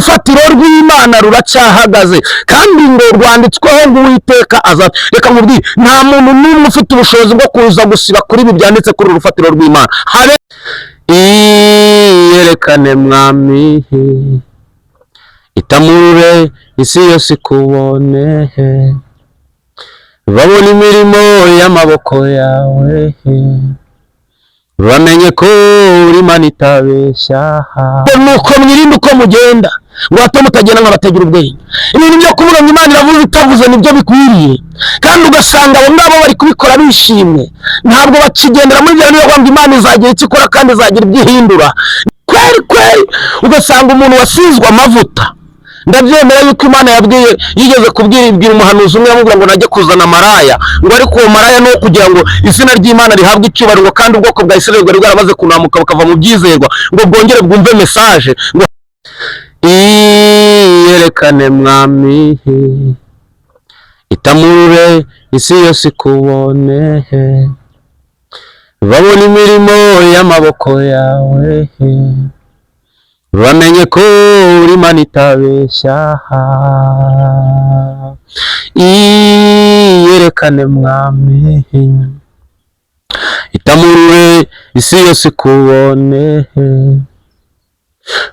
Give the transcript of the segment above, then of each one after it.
urufatiro rw'Imana ruracyahagaze kandi ngo rwanditsweho ngo Uwiteka aza. Reka nkubwire, nta muntu n'umwe ufite ubushobozi bwo kuza gusiba kuri ibi byanditse kuri urufatiro rw'Imana. Habe iyerekane mwami, itamurure isi yose ikubone, babona imirimo y'amaboko yawe, bamenye ko uri Imana itabeshya. Nuko mwirinde uko mugenda ngo hato mutagenda nk'abatagira ubwenge. Ibintu byo kuvuga ngo Imana iravuze itavuze nibyo bikwiriye, kandi ugasanga abo ngabo bari kubikora bishimye, ntabwo bakigendera muri bya niyo ngo Imana izagira icyo ikora kandi izagira ibyo ihindura. Kweri ugasanga umuntu wasizwe amavuta. Ndabyemera yuko Imana yigeze kubwira umuhanuzi umwe amubwira ngo najye kuzana maraya, ngo ariko uwo maraya no kugira ngo izina ry'Imana rihabwe icyubahiro, kandi ubwoko bwa Isirayeli bwari bwaramaze kunamuka bakava mu byizerwa, ngo bwongere bwumve message ngo iyerekane mwami, itamurure isi yose ikubone, babona imirimo y'amaboko yawe, bamenye ko uri Imana itabeshya. Iyerekane mwami, itamurure isi yose ikubone,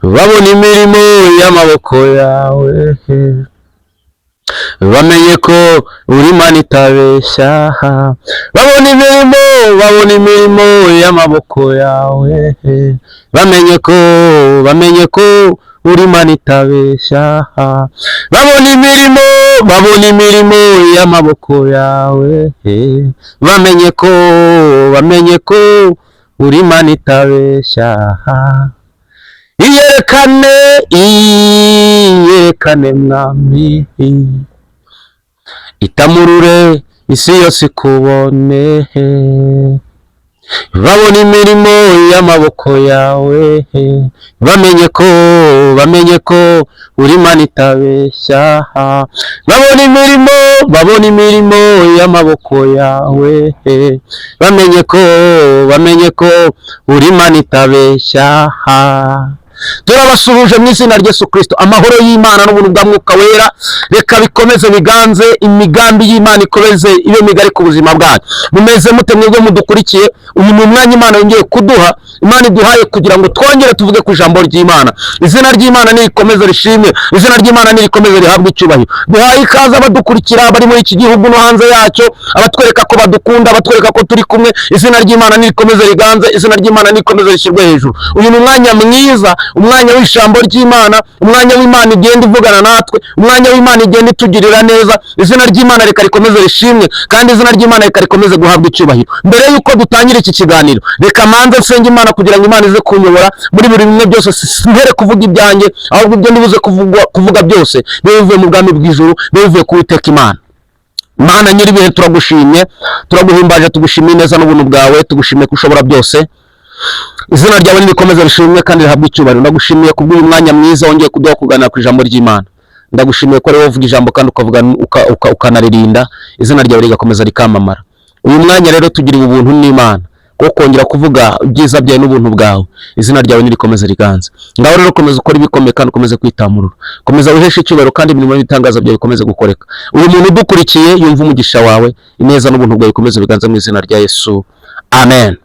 babona imirimo y'amaboko yawe, bamenye ko uri Imana itabeshya. Babona imirimo y'amaboko yawe, bamenye ko uri Imana itabeshya. Babona imirimo y'amaboko yawe, bamenye ko uri Imana itabeshya. Iyerekane mwami, itamurure isi yose ikubone, babona imirimo y'amaboko yawe, bamenye ko uri Imana itabeshya. Babona imirimo y'amaboko yawe, bamenye ko uri Imana itabeshya. Turabasuhuje mu izina rya Yesu Kristo. Amahoro y'Imana n'ubuntu bwa Mwuka Wera reka bikomeze biganze, imigambi y'Imana ikomeze ibe migari ku buzima bwacu. Mumeze mute mwebwe mudukurikiye? Uyu ni umwanya Imana yongeye kuduha, Imana iduhaye kugira ngo twongere tuvuge ku ijambo ry'Imana. Izina ry'Imana nirikomeze rishimwe, izina ry'Imana nirikomeze rihabwe icyubahiro. Duhaye ikaze abadukurikira bari muri iki gihugu no hanze yacyo, abatwereka ko badukunda, abatwereka ko turi kumwe. Izina ry'Imana nirikomeze riganze, izina ry'Imana nirikomeze rishyirwe hejuru. Uyu ni umwanya mwiza, umwanya w'ijambo ry'Imana, umwanya w'Imana igenda ivugana natwe, umwanya w'Imana igenda itugirira neza. Izina ry'Imana reka rikomeze rishimwe, kandi izina ry'Imana reka rikomeze guhabwa icyubahiro. Mbere yuko dutangira iki kiganiro, reka manze nsenge Imana kugira ngo Imana ize kunyobora muri buri bimwe byose, sintere kuvuga ibyanjye, ahubwo ibyo ndibuze kuvuga byose bivuye mu bwami bw'ijuru, bivuye ku Uwiteka Imana. Mana nyiribihe, turagushimye, turaguhimbaje, tugushimiye neza n'ubuntu bwawe, tugushimiye ko ushobora byose. Izina ryawe nirikomeze rishimwe kandi rihabwe icyubahiro. Ndagushimiye kubw'uyu mwanya mwiza wongeye kuduha kuganira ku ijambo ry'Imana. Ndagushimiye ko ari wowe uvuga ijambo kandi ukanaririnda, izina ryawe rigakomeza rikamamara. Uyu mwanya rero tugiriwe ubuntu n'Imana ko kongera kuvuga ibyiza byawe n'ubuntu bwawe. Izina ryawe nirikomeze riganze. Ngaho rero komeza ukora ibikomeye kandi ukomeze kwitamurura, komeza wiheshe icyubahiro kandi imirimo n'ibitangaza byawe bikomeze gukoreka. Uyu muntu udukurikiye yumva umugisha wawe, ineza n'ubuntu bwawe bikomeze biganze mu izina rya Yesu, amen.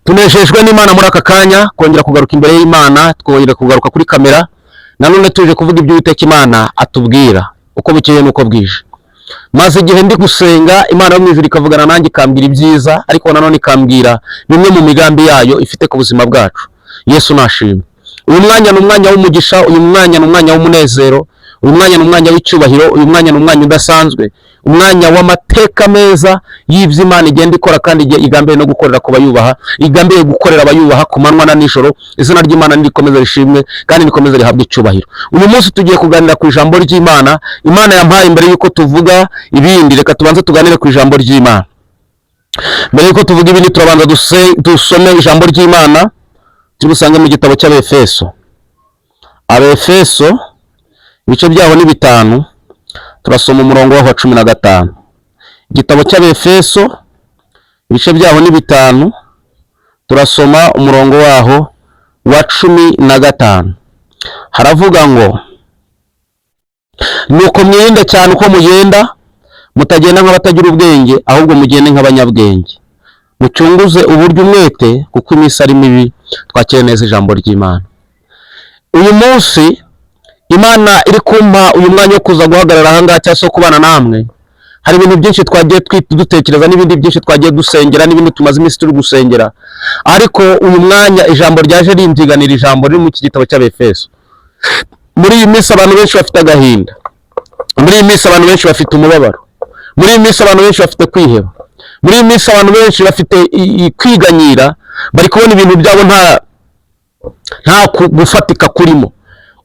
Tunejejwe n'Imana muri aka kanya kongera kugaruka imbere y'Imana, twongera kugaruka kuri kamera. Nanone tuje kuvuga ibyo Uwiteka Imana atubwira uko bukeye nuko bwije. Maze igihe ndi gusenga, Imana yo mu ijuru ikavugana nanjye, ikambwira ibyiza, ariko nanone ikambwira bimwe mu migambi yayo ifite ku buzima bwacu. Yesu nashimwe. Uyu mwanya ni umwanya w'umugisha, uyu mwanya ni umwanya w'umunezero, uyu mwanya ni umwanya w'icyubahiro, uyu mwanya ni umwanya udasanzwe, umwanya w'amateka meza y'ibyo Imana igenda ikora kandi igambiye no gukorera ku bayubaha, igambiye gukorera abayubaha ku manywa na nijoro. Izina ry'Imana nirikomeze rishimwe kandi rikomeze rihabwe icyubahiro. Uyu munsi tugiye kuganira ku ijambo ry'Imana. Imana yampaye mbere yuko tuvuga ibindi, reka tubanze tuganire ku ijambo ry'Imana. Mbere yuko tuvuga ibindi, turabanza dusome ijambo ry'Imana, tubusange mu gitabo cy'Abefeso. Abefeso ibice byaho ni 5, turasoma umurongo wa 15. Igitabo cy'Abefeso ibice byaho ni 5, turasoma umurongo waho wa 15. haravuga ngo nuko mwirinde cyane uko mugenda, mutagenda nk'abatagira ubwenge, ahubwo mugende nk'abanyabwenge, mucunguze uburyo umwete, kuko iminsi ari mibi. Twakire neza ijambo ry'Imana. Uyu munsi Imana iri kumpa uyu mwanya wo kuza guhagarara aha ngaha cyangwa se kubana namwe. Hari ibintu byinshi twagiye dutekereza, n'ibindi byinshi twagiye dusengera, n'ibindi tumaze iminsi turi gusengera, ariko uyu mwanya ijambo ryaje rimvyiganira, ijambo riri mu iki gitabo cy'Abefeso. Muri iyi minsi abantu benshi bafite agahinda, muri iyi minsi abantu benshi bafite umubabaro, muri iyi minsi abantu benshi bafite kwiheba, muri iyi minsi abantu benshi bafite kwiganyira, bari kubona ibintu byabo nta gufatika kurimo.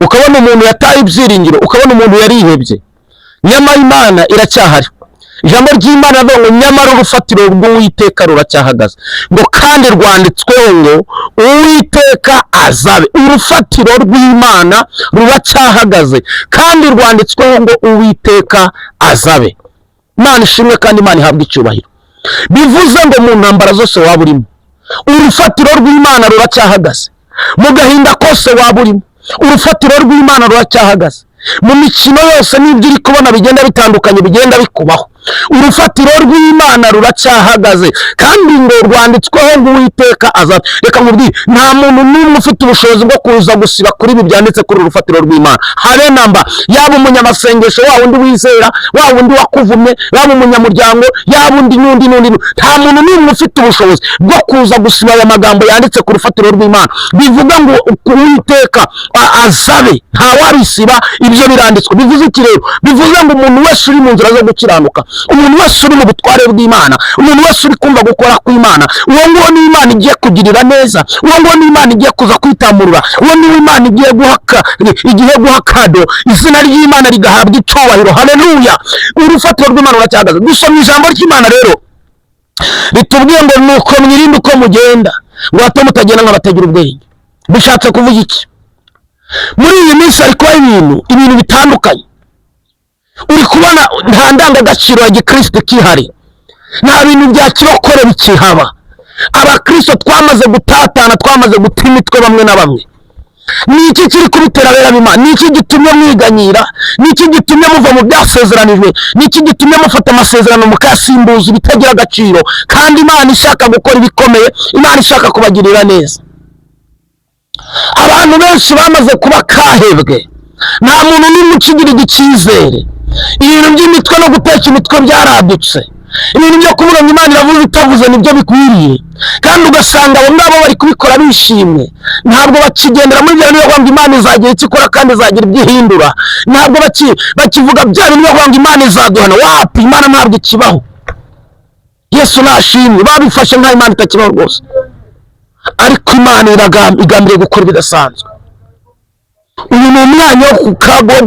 Ukabona umuntu yataye ibyiringiro, ukabona umuntu yarihebye. Nyamara Imana iracyahari. Ijambo ry'Imana rivuga ngo nyamara urufatiro rw'Uwiteka ruracyahagaze, ngo kandi rwanditsweho ngo Uwiteka azabe. Urufatiro rw'Imana ruracyahagaze kandi rwanditsweho ngo Uwiteka azabe. Imana ishimwe kandi Imana ihabwa icyubahiro. Bivuze ngo mu ntambara zose waba urimo, urufatiro rw'Imana ruracyahagaze. Mu gahinda kose waba urimo, urufatiro rw'Imana ruracyahagaze. Mu mikino yose n'ibyo uri kubona bigenda bitandukanye, bigenda bikubaho, urufatiro rw'Imana ruracyahagaze kandi ngo rwanditsweho ngo Uwiteka azabe. Reka nkubwire, nta muntu n'umwe ufite ubushobozi bwo kuza gusiba kuri ibi byanditse kuri urufatiro rw'Imana, habe namba. Yaba umunyamasengesho, wa wundi wizera, wa wundi wakuvumye, yaba umunyamuryango, yaba undi n'undi, nta muntu n'umwe ufite ubushobozi bwo kuza gusiba aya magambo yanditse ku rufatiro rw'Imana. Bivuga ngo Uwiteka azabe, nta wabisiba. Ibyo biranditswe. Bivuze iki rero? Bivuze ngo umuntu wese uri mu nzira zo gukiranuka, umuntu wese uri mu butware bw'Imana, umuntu wese uri kumva gukora kw'Imana, uwo nguwo ni Imana igiye kugirira neza, uwo nguwo ni Imana igiye kuza kwitamurura, uwo ni Imana igiye guha kado, izina ry'Imana rigahabwa icyubahiro. Haleluya! Urufatiro rw'Imana ruracyahagaze. Dusoma ijambo ry'Imana rero ritubwiye ngo nuko mwirinde uko mugenda, ngo hato mutagenda nk'abatagira ubwenge. Bishatse kuvuga iki? Muri iyi minsi ariko ibintu bitandukanye, uri kubona nta ndangagaciro ya gikristo kihari, nta bintu bya kirokore bikihaba. Abakristo twamaze gutatana, twamaze guta imitwe bamwe na bamwe. Ni iki kiri kubitera bera b'Imana? Ni iki gitumye mwiganyira? Ni iki gitumye muva mu byasezeranijwe? Ni iki gitumye mufata amasezerano mukasimbuza ibitagira agaciro? Kandi Imana ishaka gukora ibikomeye, Imana ishaka kubagirira neza. Abantu benshi bamaze kuba kahebwe, nta muntu n'umwe ukigirira icyizere. Ibintu by'imitwe no guteka imitwe byaradutse. Ibintu byo kuvuga ngo Imana iravuze itavuze nibyo bikwiriye, kandi ugasanga abo ngabo bari kubikora bishimye. Ntabwo bakigendera muri bya bintu ngo Imana izagira icyo ikora kandi izagira ibyo ihindura. Ntabwo bakivuga bya bintu ngo Imana izaduhana. Wapi! Imana ntabwo ikibaho. Yesu nashimwe. Babifashe nka Imana itakibaho rwose, ariko Imana igambiriye gukora ibidasanzwe. Uyu ni umwanya wo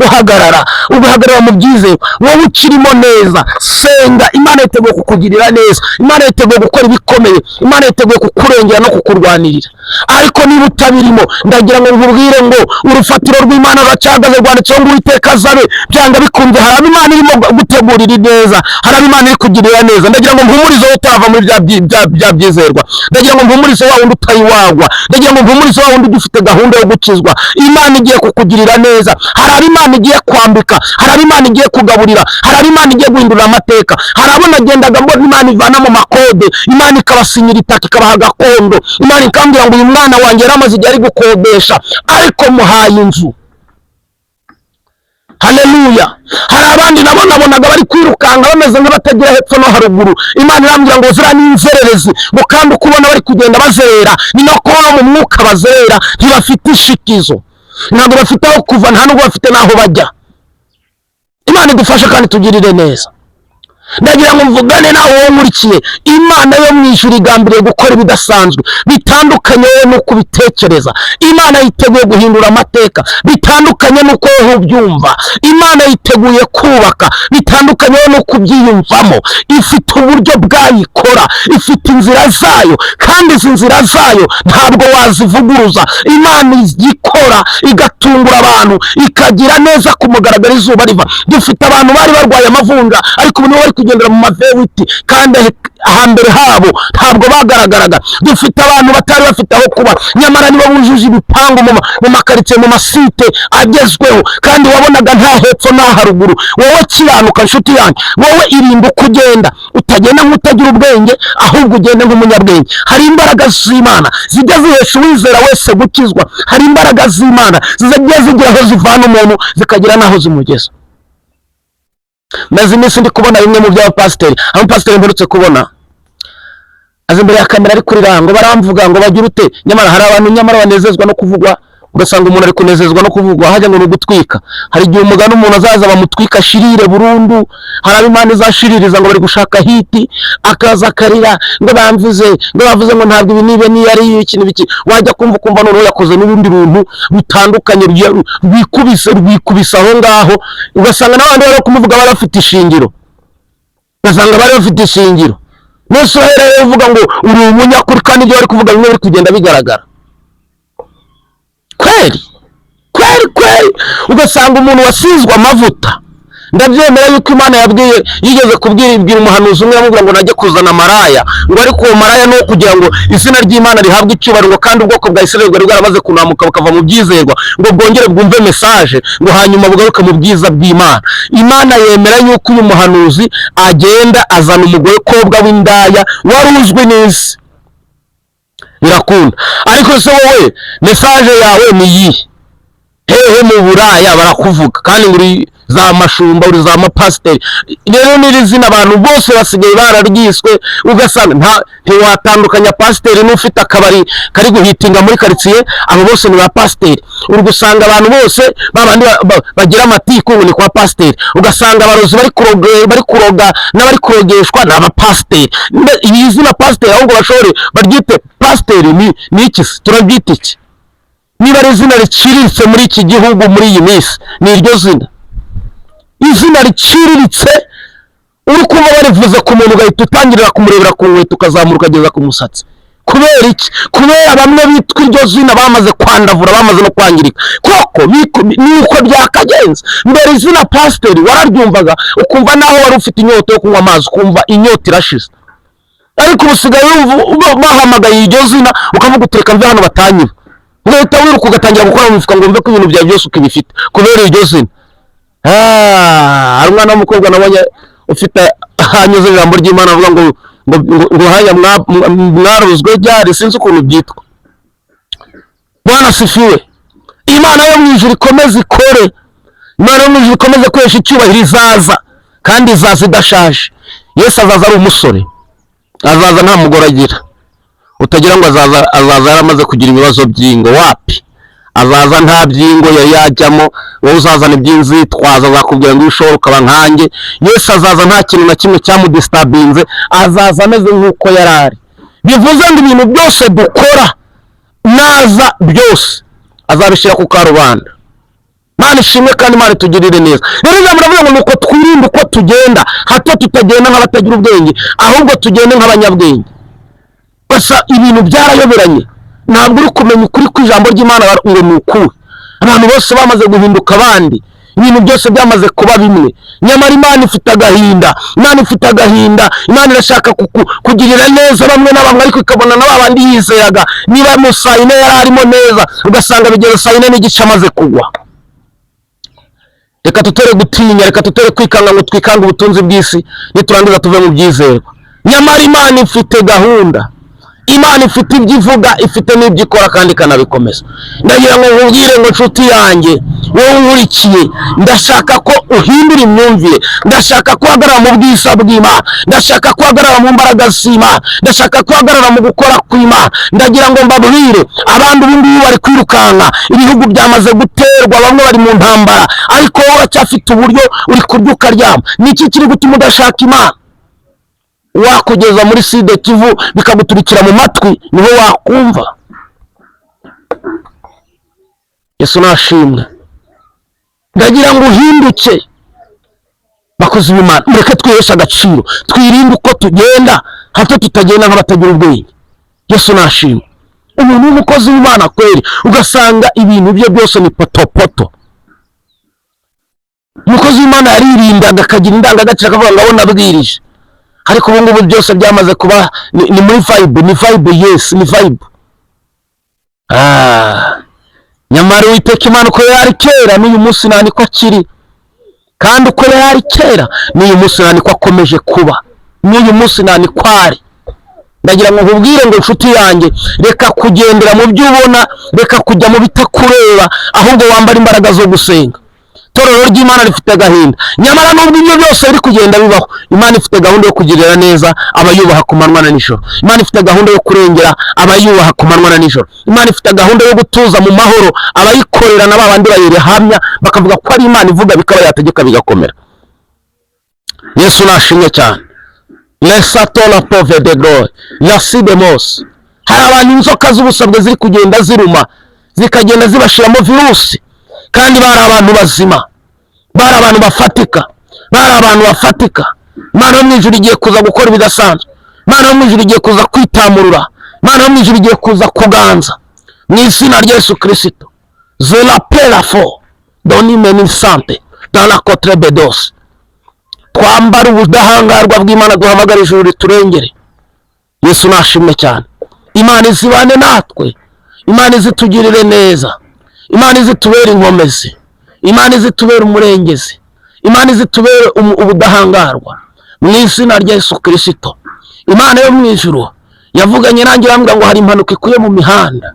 guhagarara, ugahagarara mu byizero. Wowe ukirimo neza, senga. Imana yiteguye kukugirira neza, Imana yiteguye gukora ibikomeye, Imana yiteguye kukurengera no kukurwanirira. Ariko niba utabirimo, ndagira ngo nkubwire ngo urufatiro rw'Imana ruracyahagaze, rwanditseho ngo Uwiteka azabe. Byanga bikunze, hari Imana irimo gutegurira neza, hari Imana iri kugirira neza. Ndagira ngo mpumurize wowe utava muri bya byizerwa, ndagira ngo mpumurize wa wundi utayiwagwa, ndagira ngo mpumurize wa wundi ugifite gahunda yo gukizwa. Imana igiye kukugirira neza. Hari Imana igiye kwambika, hari Imana igiye kugaburira, hari Imana igiye guhindura amateka. Hari abo nagendaga mbona Imana ivana mu makode, Imana ikabasinyira itaka, ikabaha gakondo. Imana ikambwira ngo uyu mwana wanjye yaramaze igihe ari gukodesha, ariko muhaye inzu. Haleluya! Hari abandi nabo nabonaga bari kwirukanga bameze nk'abatagira hepfo no haruguru. Imana irambwira ngo zira ni inzererezi, ngo kandi uko ubona bari kugenda bazerera, ni no kubona mu mwuka bazerera. Ntibafite ishikizo, ntabwo bafite aho kuva, nta nubwo bafite n'aho bajya. Imana idufashe kandi tugirire neza. Ndagira ngo mvugane nawe wowe nkurikiye. Imana yo mu ijuru igambiriye gukora ibidasanzwe, bitandukanye wowe nuko ubitekereza. Imana yiteguye guhindura amateka, bitandukanye nuko wowe ubyumva. Imana yiteguye kubaka, bitandukanye wowe nuko ubyiyumvamo. Ifite uburyo bwayikora, ifite inzira zayo, kandi izi nzira zayo ntabwo wazivuguruza. Imana igikora igatungura abantu, ikagira neza ku mugaragaro izuba riva. Dufite abantu bari barwaye amavunja, ariko ubu nibo bari kugendera mu mavewiti kandi ahambere habo ntabwo bagaragaraga. Dufite abantu batari bafite aho kuba, nyamara nibo bujuje ibipangu mu makaritsiye, mu masite agezweho, kandi wabonaga nta hepfo nta haruguru. Wowe kiranuka nshuti yanjye, wowe irinda uko ugenda, utagenda nk'utagira ubwenge, ahubwo ugende nk'umunyabwenge. Hari imbaraga z'Imana zijya zihesha uwizera wese gukizwa. Hari imbaraga z'Imana zijya zigira aho zivana umuntu zikagira n'aho zimugeza. Maze iminsi ndi kubona bimwe mu by'abapasiteri, abapasiteri mperutse kubona aza imbere ya kamera ari kurira ngo baramvuga ngo bagira ute, nyamara hari abantu nyamara banezezwa no kuvugwa, ugasanga umuntu ari kunezezwa no kuvugwa hajya ngo gutwika. Hari igihe umugani umuntu azaza bamutwika ashirire burundu, hari ab'Imana izashiririza ngo bari gushaka hiti, akaza akarira ngo bamvuze ngo bavuze ngo ntabwo ibi nibe ni ari ikintu biki. Wajya kumva noneho yakoze n'ibindi bintu bitandukanye rwikubisa aho ngaho, ugasanga n'abandi bari kumuvuga bari bafite ishingiro, ugasanga bari bafite ishingiro. Nose rero uvuga ngo uri umunyakuri kandi ibyo bari kuvuga bimwe biri kugenda bigaragara. Kweri ugasanga umuntu wasizwe amavuta. Ndabyemera yuko Imana yigeze kubwira umuhanuzi umwe yamubwira ngo najye kuzana maraya, ngo ariko uwo maraya no kugira ngo izina ry'Imana rihabwe icyubahiro, kandi ubwoko bwa Isirayeli bwari bwaramaze kunamuka bakava mu byizerwa, ngo bwongere bwumve message, ngo hanyuma bugaruke mu bwiza bw'Imana. Imana yemera yuko uyu muhanuzi agenda azana umugore kobwa w'indaya wari uzwi n'isi, birakunda. Ariko se wowe message yawe ni iyi? Hehe mu buraya barakuvuga, kandi uri za mashumba, uri za mapasiteri. Rero n'iri zina abantu bose basigaye bararyiswe, ugasanga ntiwatandukanya pasiteri n'ufite akabari kari guhitinga muri karitsiye, abo bose ni ba pasiteri. Uri gusanga abantu bose babandi bagira amatiku ni kwa pasiteri, ugasanga abarozi bari kuroga n'abari kurogeshwa ni abapasiteri. Iyi zina pasiteri ahubwo bashobore baryite pasiteri ni iki? Turabyita iki? Niba ari izina riciriritse muri iki gihugu muri iyi minsi, ni iryo zina. Izina riciriritse uri kumva barivuze ku muntu ugahita utangirira kumurebera ku nkweto ukazamura ukageza ku musatsi. Kubera iki? Kubera bamwe bitwa iryo zina bamaze kwandavura, bamaze no kwangirika. Koko nuko byakagenze. Mbere izina pasiteri wararyumvaga ukumva naho wari ufite inyota yo kunywa amazi, ukumva inyota irashize. Ariko usigaye bahamagaye iryo zina ukavuga utereka mve hano batanyiba, ugahita wiruka ugatangira gukora mu mufuka ngo mve ko ibintu byawe byose ukibifite kubera iryo zina. Hari umwana w'umukobwa nabonye ufite hanyuze ijambo ry'Imana avuga ngo haya mwaruzwe ryari, sinzi ukuntu byitwa. Bwana sifiwe. Imana yo mu ijuru ikomeze ikore, Imana yo mu ijuru ikomeze kwesha icyubahiro, izaza kandi izaza idashaje. Yesu azaza ari umusore, azaza nta mugore agira, utagira ngo azaza yaramaze kugira ibibazo by'ingo. Wapi, azaza nta byingo yari yajyamo. Wowe uzazana iby'inzitwaza, azakubwira ngo ushobora ukaba nkanjye. Yesu azaza nta kintu na kimwe cyamudistabinze, azaza ameze nk'uko yari ari. Bivuze ngo ibintu byose dukora naza byose azabishyira ku karubanda. Imana ishimwe kandi Imana itugirire neza. Rero ijambo riravuga ngo nuko twirinde uko tugenda, hato tutagenda nk'abatagira ubwenge, ahubwo tugende nk'abanyabwenge. Basa ibintu byarayoberanye, ntabwo uri kumenya ukuri kw'ijambo ry'Imana ngo ni ukuri. Abantu bose bamaze guhinduka abandi, ibintu byose byamaze kuba bimwe. Nyamara Imana ifite agahinda, Imana irashaka kugirira neza bamwe na bamwe, ariko ikabona na babandi yizeraga. Niba mu saa yine yari arimo neza, ugasanga bigeze saa yine n'igice amaze kugwa. Reka tutere gutinya, reka tutere kwikanga ngo twikanga ubutunzi bw'isi niturangiza tuve mu byizerwa. Nyamara Imana ifite gahunda, Imana ifite ibyo ivuga, ifite n'ibyo ikora kandi ikanabikomeza. Ndagira ngo nkubwire ngo nshuti yanjye, wowe nkurikiye, ndashaka ko uhindura imyumvire, ndashaka ko uhagarara mu bwiza bw'Imana, ndashaka ko uhagarara mu mbaraga z'Imana, ndashaka ko uhagarara mu gukora kw'Imana. Ndagira ngo mbabwire, abandi ubu ngubu bari kwirukanka, ibihugu byamaze guterwa, bamwe bari mu ntambara, ariko wowe uracyafite uburyo uri kurya ukaryama. Niki kiri gutuma udashaka Imana? Wakugeza muri Side Kivu bikaguturikira mu matwi, niho wakumva. Yesu nashimwe. Ndagira ngo uhinduke, bakozi b'Imana, mureke twihesha agaciro, twirinde uko tugenda, hato tutagenda nk'abatagira ubwenge. Yesu nashimwe. Umuntu w'umukozi w'Imana kweri, ugasanga ibintu bye byose ni potopoto. umukozi w'Imana yaririndaga akagira indangagaciro akavuga ngo abo nabwirije, ariko ubu ngubu byose byamaze kuba ni muri vibe, yes, ni vibe. Nyamara Uwiteka Imana uko yari kera n'uyu munsi nta niko akiri, kandi uko yari kera n'uyu munsi nta niko akomeje kuba, n'uyu munsi nta niko ari. Ndagira ngo nkubwire ngo inshuti yanjye, reka kugendera mu byo ubona, reka kujya mu bitakureba, ahubwo wambara imbaraga zo gusenga. Torero ry'Imana rifite gahinda, nyamara nubwo ibyo byose biri kugenda bibaho, Imana ifite gahunda yo kugirira neza abayubaha ku manywa na nijoro. Imana ifite gahunda yo kurengera abayubaha ku manywa na nijoro. Imana ifite gahunda yo gutuza mu mahoro abayikorera na babandi bayirehamya bakavuga ko ari Imana ivuga bikaba yategeka bigakomera. Yesu nashimwe cyane. Lesatola pove de glory, lasidemos. Hari abantu inzoka z'ubusabwe ziri kugenda ziruma, zikagenda zibashiramo virusi, kandi bari abantu bazima, bari abantu bafatika, bari abantu bafatika. Imana yo mu ijuru igiye kuza gukora ibidasanzwe, Imana yo mu ijuru igiye kuza kwitamurura, Imana yo mu ijuru igiye kuza kuganza mu izina rya Yesu Kristo. Je l'appelle fort dans l'hymen santé dans la contre bedos. Twambara ubudahangarwa bw'Imana, duhamagara ijuru riturengere. Yesu nashimwe cyane. Imana izibane natwe, Imana izitugirire neza, Imana izitubere inkomezi, Imana izitubere umurengezi, Imana izitubere ubudahangarwa mu izina rya Yesu Kristo. Imana yo mu ijuru yavuganye nanjye irambwira ngo hari impanuka ikuye mu mihanda,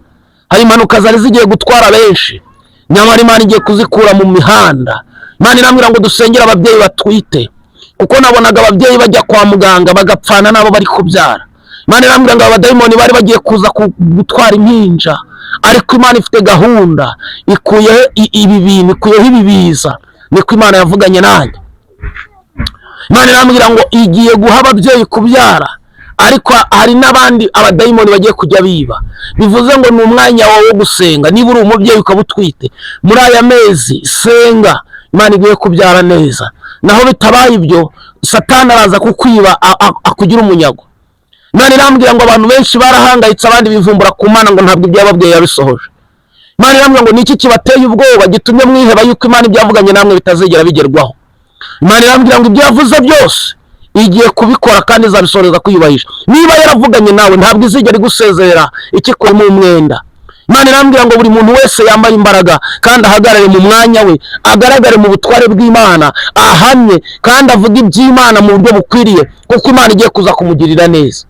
hari impanuka zari zigiye gutwara benshi, nyamara Imana igiye kuzikura mu mihanda. Imana irambwira ngo dusengere ababyeyi batwite, kuko nabonaga ababyeyi bajya kwa muganga bagapfana nabo bari kubyara. Imana irambwira ngo abadayimoni bari bagiye kuza gutwara impinja, ariko Imana ifite gahunda, ikuyeho ibi bintu, ikuyeho ibi biza. Niko Imana yavuganye nanjye. Imana irambwira ngo igiye guha ababyeyi kubyara, ariko hari n'abandi abadayimoni bagiye kujya biba. Bivuze ngo ni umwanya wawe wo gusenga. Niba uri umubyeyi ukaba utwite, muri aya mezi senga, Imana igiye kubyara neza. Naho bitabaye ibyo, Satani araza kukwiba akugira umunyago. Imana irambwira ngo abantu benshi barahangayitse, abandi bivumbura ku Mana ngo ntabwo ibyo yababwiye yabisohoje. Imana irambwira ngo niki kibateye ubwoba gitumye mwiheba yuko Imana ibyavuganye namwe bitazigera bigerwaho. Imana irambwira ngo ibyo yavuze byose igiye kubikora kandi izabisoreza kuyubahisha. Niba yaravuganye nawe ntabwo izigera igusezerera ikikurimo umwenda. Imana irambwira ngo buri muntu wese yambaye imbaraga kandi ahagarare mu mwanya we, agaragare mu butware bw'Imana, ahamye kandi avuga iby'Imana mu buryo bukwiriye, kuko Imana igiye kuza kumugirira neza.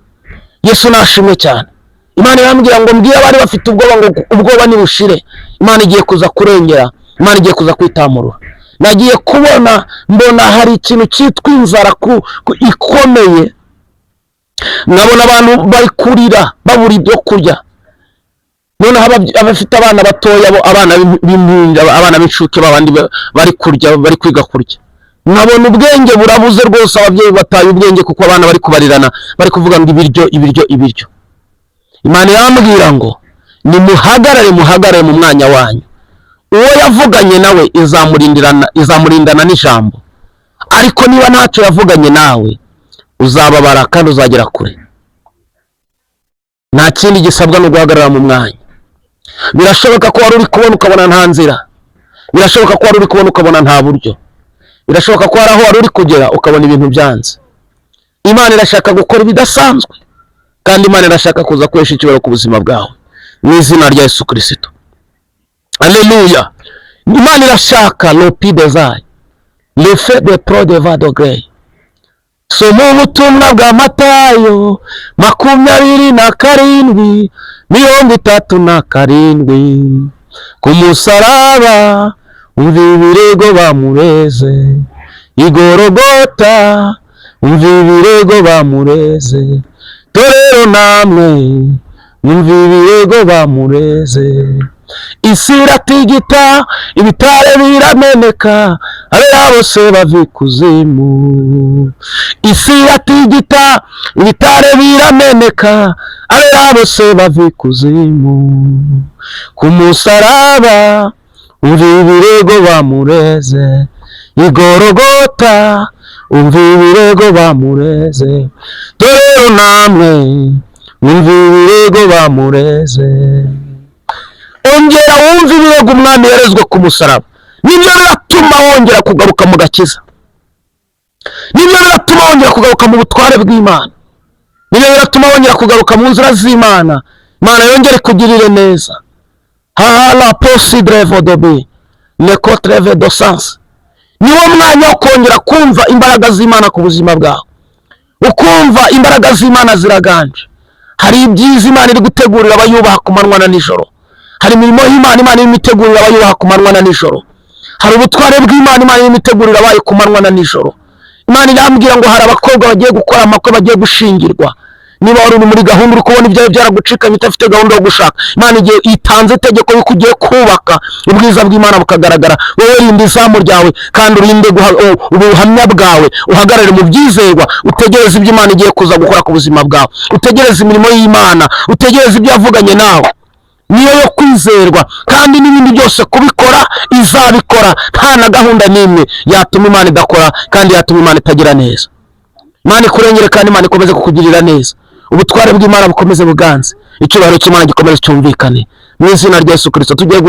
Yesu nashimwe cyane. Imana irambwira ngo mbwira abari bafite ubwoba ngo ubwoba nibushire. Imana igiye kuza kurengera, Imana igiye kuza kwitamurura. Nagiye kubona mbona hari ikintu cyitwa inzara ikomeye, nkabona abantu bari kurira babura ibyo kurya. None abafite abana batoya, abana b'impinja, abana b'incuke, babandi bari kurya, bari kwiga kurya. Nkabona ubwenge burabuze rwose, ababyeyi bataye ubwenge kuko abana bari kubarirana, bari kuvuga ngo ibiryo. Imana irambwira ngo muhagarare mu mwanya wanyu. Uwo yavuganye nawe izamurindana n'ijambo, ariko niba ntacyo yavuganye nawe uzababara kandi uzagera kure. Nta kindi gisabwa no guhagarara mu mwanya. Birashoboka ko wari uri kubona ukabona nta nzira, birashoboka ko wari uri kubona ukabona nta buryo, birashoboka ko hari aho wari uri kugera ukabona ibintu byanze. Imana irashaka gukora ibidasanzwe, kandi Imana irashaka kuza kwesha icyubahiro ku buzima bwawe mu izina rya Yesu Kristo. Alléluia. Imana irashaka lopi desire, le fait de pro de va de grey. Soma ubutumwa bwa Matayo 27:37. Ku musaraba umva ibirego bamureze, igorogota umva ibirego bamureze. Torero namwe umva ibirego bamureze. Isi iratigita, ibitare birameneka, abera bose bava ikuzimu. Isi iratigita, ibitare birameneka, abera bose bava ikuzimu. Ku musaraba umva ibirego bamureze, igorogota umva ibirego bamureze. Torero namwe umva ibirego bamureze. Ongera wumva ibirego umwami yarezwe ku musaraba. nibyo biratuma wongera kugaruka mu gakiza, nibyo biratuma wongera kugaruka mu butware bw'Imana, nibyo biratuma wongera kugaruka mu nzira z'Imana, Imana yongere kugirire neza. Hala posidre vodobi neko treve do sens. Niwo mwanya wo kongera kumva imbaraga z'Imana ku buzima bwawe, ukumva imbaraga z'Imana ziraganje. Hari ibyiza Imana iri gutegurira abayubaha ku manywa na nijoro, hari imirimo y'Imana Imana iri gutegurira abayubaha ku manywa na nijoro, hari ubutware bw'Imana Imana iri gutegurira abayo ku manywa na nijoro. Imana irambwira ngo hari abakobwa bagiye gukora amakwe, bagiye gushingirwa. Niba wari muri gahunda uri kubona ibyawe byaragucikanye utafite gahunda yo gushaka, Imana igiye itanze itegeko yuko ugiye kubaka, ubwiza bw'Imana bukagaragara. Wowe rinda izamu ryawe kandi urinde ubuhamya bwawe, uhagarare mu byizerwa, utegereze ibyo Imana igiye kuza gukora ku buzima bwawe, utegereze imirimo y'Imana, utegereze ibyo yavuganye nawe. Niyo yo kwizerwa, kandi n'ibindi byose kubikora izabikora. Nta na gahunda n'imwe yatuma Imana idakora kandi yatuma Imana itagira neza. Imana ikurengere kandi Imana ikomeze kukugirira neza, ubutware bw'Imana bukomeze buganze, icyubahiro cy'Imana gikomeze cyumvikane mu izina rya Yesu Kristo. Tugiye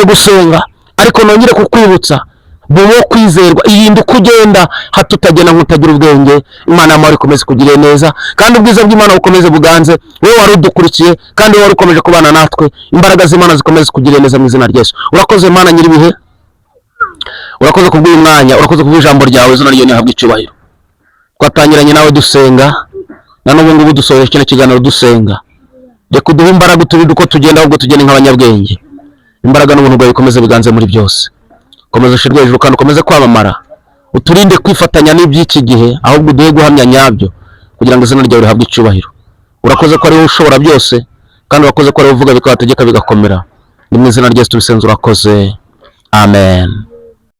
gusenga ariko nongere kukwibutsa bubo kwizerwa, irinde uko ugenda hato utagenda nk'utagira ubwenge. Imana y'amahoro ikomeze kugirira neza kandi ubwiza bw'Imana bukomeze buganze. Wowe wari udukurikiye kandi wowe ukomeje kubana natwe, imbaraga z'Imana zikomeze kugirira neza mu izina rya Yesu. Urakoze Mana nyiribihe, urakoze kubw'uyu mwanya, urakoze kubw'ijambo ryawe, izina ryawe rihabwe icyubahiro. Twatangiranye nawe dusenga, na n'ubu ngubu dusohoye kino kiganiro dusenga. Reka uduhe imbaraga uturinde uko tugenda, ahubwo tugende nk'abanyabwenge. Imbaraga n'ubuntu bwawe bikomeze biganze muri byose, komeza ushirwe hejuru kandi ukomeze kwamamara. Uturinde kwifatanya n'iby'iki gihe, ahubwo uduhe guhamya nyabyo kugira ngo izina ryawe rihabwe icyubahiro. Urakoze ko ari wowe ushobora byose, kandi urakoze ko ari wowe uvuga bikabategeka bigakomera. Ni mu izina rya Yesu tubisenze, urakoze. Amen.